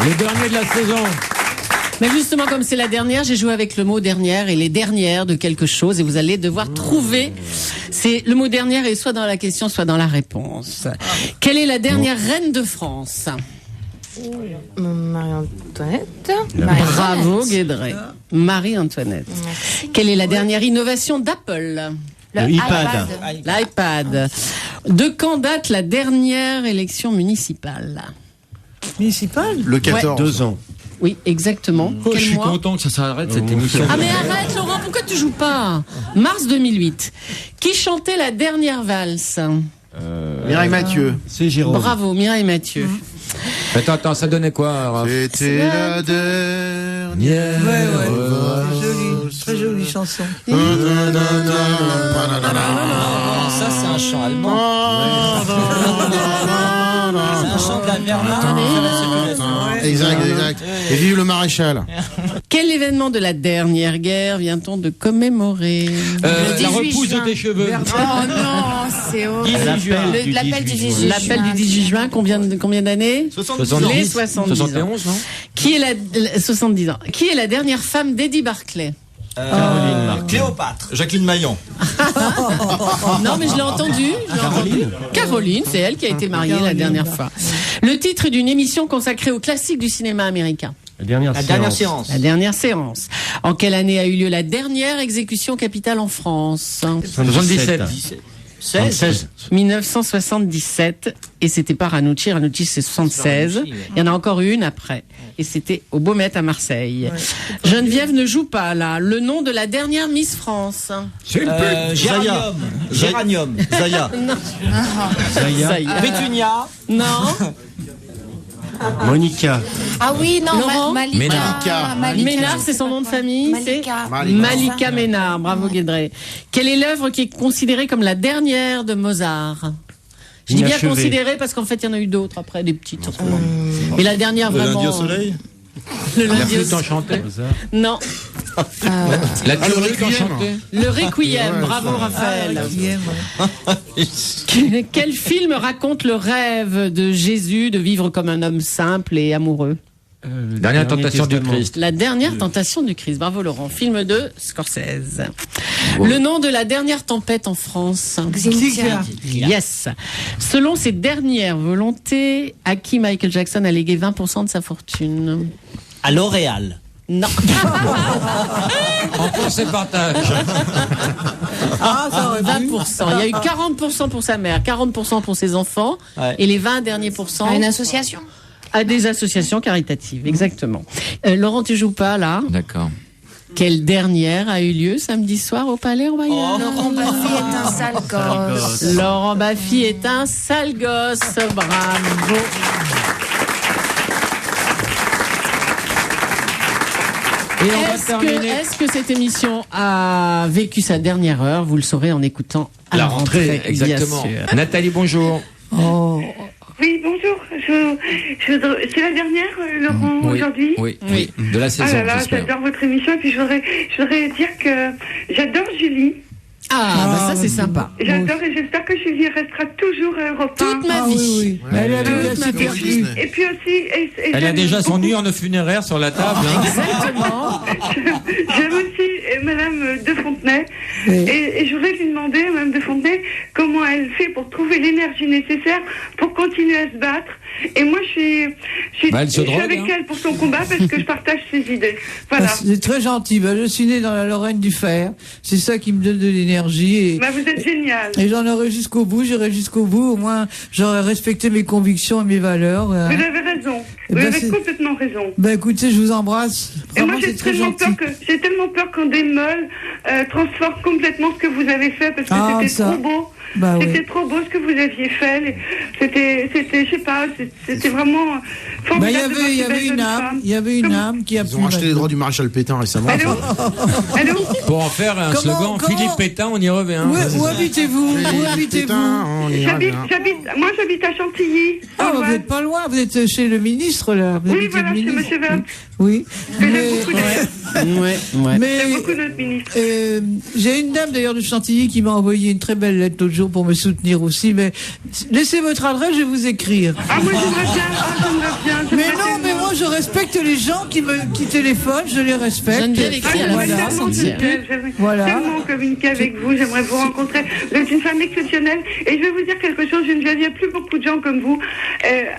Le dernier de la saison. Mais justement, comme c'est la dernière, j'ai joué avec le mot dernière et les dernières de quelque chose et vous allez devoir trouver. C'est le mot dernière est soit dans la question, soit dans la réponse. Quelle est la dernière reine de France? Marie-Antoinette. Bravo, Guédré. Marie-Antoinette. Quelle est la dernière innovation d'Apple? iPad. L'iPad. De quand date la dernière élection municipale? Municipale? Le 14. 2 ans. Oui, exactement. Oh, Quel je suis mois? content que ça s'arrête cette émission. Ah mais arrête Laurent, pourquoi tu joues pas? Mars 2008. Qui chantait la dernière valse? Mireille Mathieu. C'est Jérôme. Bravo, Mireille Mathieu. Attends, ça donnait quoi, Raph? C'était la dernière. Très jolie chanson. Ça, c'est un chant allemand. C'est un chant de la Wehrmacht. Exact. Et vive le maréchal. Quel événement de la dernière guerre vient-on de commémorer? La repousse de tes cheveux. Oh non, c'est horrible. L'appel du 18 juin. L'appel du 18 juin, combien d'années? 70. Les 70 71, non? Qui est 70 ans. Qui est la dernière femme d'Eddie Barclay? Cléopâtre. Jacqueline Maillan. Non, mais je l'ai entendu. Caroline, c'est elle qui a été mariée la dernière fois. Le titre d'une émission consacrée aux classiques du cinéma américain. La dernière séance. La dernière séance. En quelle année a eu lieu la dernière exécution capitale en France? 77. 16. 1977. Et c'était pas Ranucci. Ranucci, c'est 76. Il y en a encore une après. Et c'était au Baumettes à Marseille. Geneviève ne joue pas là. Le nom de la dernière Miss France. C'est une pute. Géranium. Zaya. Non. Zaya. Pétunia. Non. Monica. Ah oui, non, Laurent Malika. Ménard, c'est son nom de famille. Malika. C'est Malika Ménard. Bravo, Guédré. Quelle est l'œuvre qui est considérée comme la dernière de Mozart? Je dis bien Inachevé. considérée parce qu'en fait, il y en a eu d'autres après, des petites. Mais la dernière vraiment. Le lundi au soleil. Le La lundi au flûte enchantée. Non. La théorie enchantée. Le Requiem. Bravo, Raphaël. Quel film raconte le rêve de Jésus de vivre comme un homme simple et amoureux? Dernière tentation du Christ. La dernière tentation du Christ. Bravo Laurent. Film de Scorsese. Le nom de la dernière tempête en France. Xynthia. Yes. Selon ses dernières volontés, à qui Michael Jackson a légué 20% de sa fortune? À L'Oréal. Non. En pense et partage. Ah, ça aurait pu. 20%. Il y a eu 40% pour sa mère, 40% pour ses enfants, et les 20 derniers pourcents À une association. à des associations caritatives. Exactement. Laurent, tu joues pas là? D'accord. Quelle dernière a eu lieu samedi soir au Palais Royal? Laurent Baffy est un sale gosse. Laurent Baffy est un sale gosse. Bravo. Et on va terminer. Est-ce que cette émission a vécu sa dernière heure? Vous le saurez en écoutant à la rentrée, exactement. bien sûr. Nathalie, bonjour. Oh. Oui, bonjour. C'est la dernière, Laurent, aujourd'hui? Oui, de la saison, Ah là là, j'espère. j'adore votre émission. Et puis je voudrais dire que j'adore Julie. Ah, ça c'est sympa. J'adore et j'espère que Julie restera toujours à Europe 1. Toute ma vie. Elle a vu la super vie. Et puis aussi... Elle a déjà son nu en funéraire sur la table. Hein. Exactement. J'aime aussi Madame de Fontenay. Et je voudrais lui demander, Madame de Fontenay, comment elle fait pour trouver l'énergie nécessaire pour continuer à se battre. Et moi, je suis Bah, elle se drogue, avec hein. elle pour son combat parce que je partage ses idées. Voilà. C'est très gentil. Je suis né dans la Lorraine du Fer. C'est ça qui me donne de l'énergie. Et vous êtes génial. Et j'en aurai jusqu'au bout. J'irai jusqu'au bout. Au moins, j'aurai respecté mes convictions et mes valeurs. Vous avez raison. Vous avez complètement raison. Écoutez, je vous embrasse. Vraiment, et moi, j'ai tellement peur qu'on démole, transforme complètement ce que vous avez fait parce que c'était trop beau. C'était trop beau ce que vous aviez fait. C'était, je sais pas, c'était vraiment formidable. Il y avait une âme qui a. Ils ont acheté les droits du maréchal Pétain récemment. Allô Pour en faire un slogan, Philippe Pétain, on y revient. Où habitez-vous? Moi, j'habite à Chantilly. Vous n'êtes pas loin. Vous êtes chez le ministre là. Oui, voilà, chez Monsieur Vert. Oui. J'aime beaucoup notre ministre. J'ai une dame d'ailleurs de Chantilly qui m'a envoyé une très belle lettre l'autre jour pour me soutenir aussi. Mais laissez votre adresse, je vais vous écrire. Moi j'aimerais bien. Mais non, mais moi je respecte les gens qui téléphonent, je les respecte. Geneviève écrit à la Voilà. Tellement communiquer avec vous, j'aimerais vous rencontrer. Vous êtes une femme exceptionnelle et je vais vous dire quelque chose, Geneviève, il n'y a plus beaucoup de gens comme vous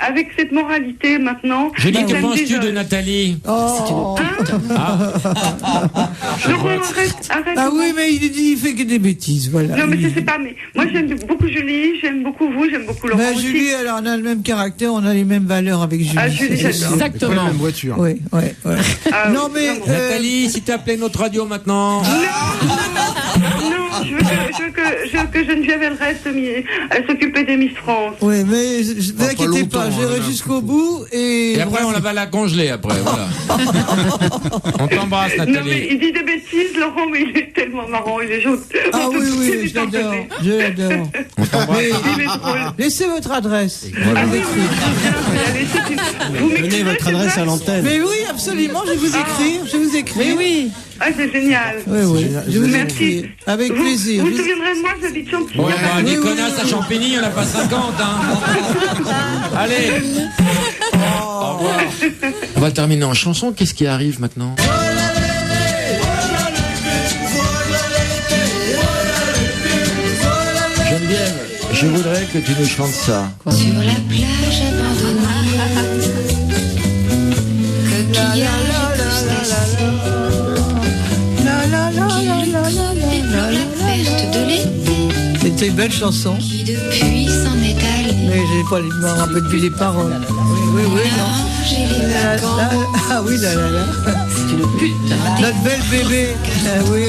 avec cette moralité maintenant. Julie, que penses-tu de Nathalie? Arrête. Oui, mais il fait que des bêtises, voilà. Non, mais je sais pas, mais moi j'aime beaucoup Julie, j'aime beaucoup vous, j'aime beaucoup Laurent aussi. Julie, alors on a le même caractère, on a les mêmes valeurs avec Julie. Julie, j'adore. Exactement. La même voiture. Oui. Non, mais Nathalie, si tu appelais notre radio maintenant. Non, je veux que Geneviève elle reste, elle s'occupait des Miss France. Oui, mais ne vous inquiétez pas, j'irai jusqu'au bout et après on va la congeler après, voilà. On t'embrasse, Nathalie. Non, mais il dit des bêtises, Laurent, mais il est tellement marrant, il est gentil. Oui, je l'adore. On t'embrasse. Laissez votre adresse. Donnez votre adresse à l'antenne. Mais oui, absolument, je vais vous écrire. Mais oui. C'est génial. Oui. Je vous écris. Avec plaisir. Vous vous souviendrez de moi, j'habite Chantilly. Des connasses à Champigny, il n'y en a pas 50. Allez. Au revoir. On va terminer en chanson. Qu'est-ce qui arrive maintenant? Geneviève, je voudrais que tu nous chantes ça. Sur la plage abandonnée, coquillages de l'été. C'était une belle chanson. Qui depuis s'en est allé. Mais je me rappelle plus les paroles. Oui, non. Ah oui, là. C'est une putain. Notre belle bébé. Oui.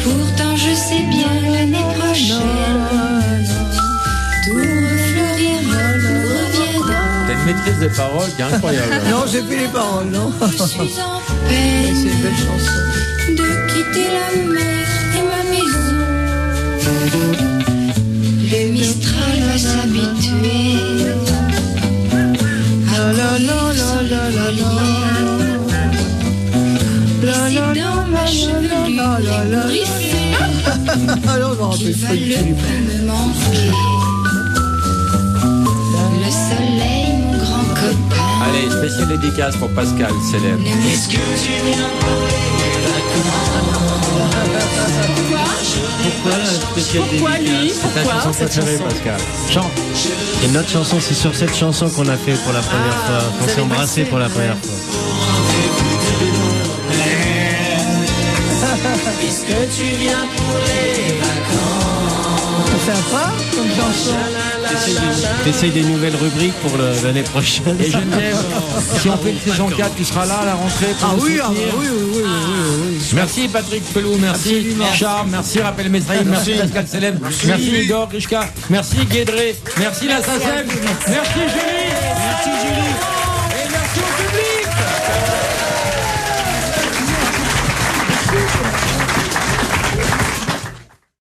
Pourtant je sais bien l'année prochaine tout refleurira, tout reviendra. T'as une maîtrise des paroles qui est incroyable. Non, j'ai plus les paroles, non. Je suis en peine. C'est une belle chanson. De quitter la mer et ma maison. Le Mistral va s'habituer. C'est dans ma chevelure qui va le plus me manquer. Le soleil, mon grand copain. Allez, spécial dédicace pour Pascal, célèbre. Est-ce que tu viens Pourquoi lui? C'est ta chanson préférée, Pascal. Chante. Et notre chanson, c'est sur cette chanson qu'on a fait pour la première fois, qu'on s'est embrassé pour la première fois. Puisque tu viens pour les vacances. C'est sympa comme chanson. T'essayes des nouvelles rubriques pour l'année prochaine. Et Geneviève, si on fait une saison 4, tu seras là à la rentrée pour nous soutenir. Oui. Merci Patrick Pelou, merci Charles, merci Rappel Mesraïm, merci Pascal Selem, merci Igor Grishka, merci Guédré, merci la SACEM, merci Julie, et merci au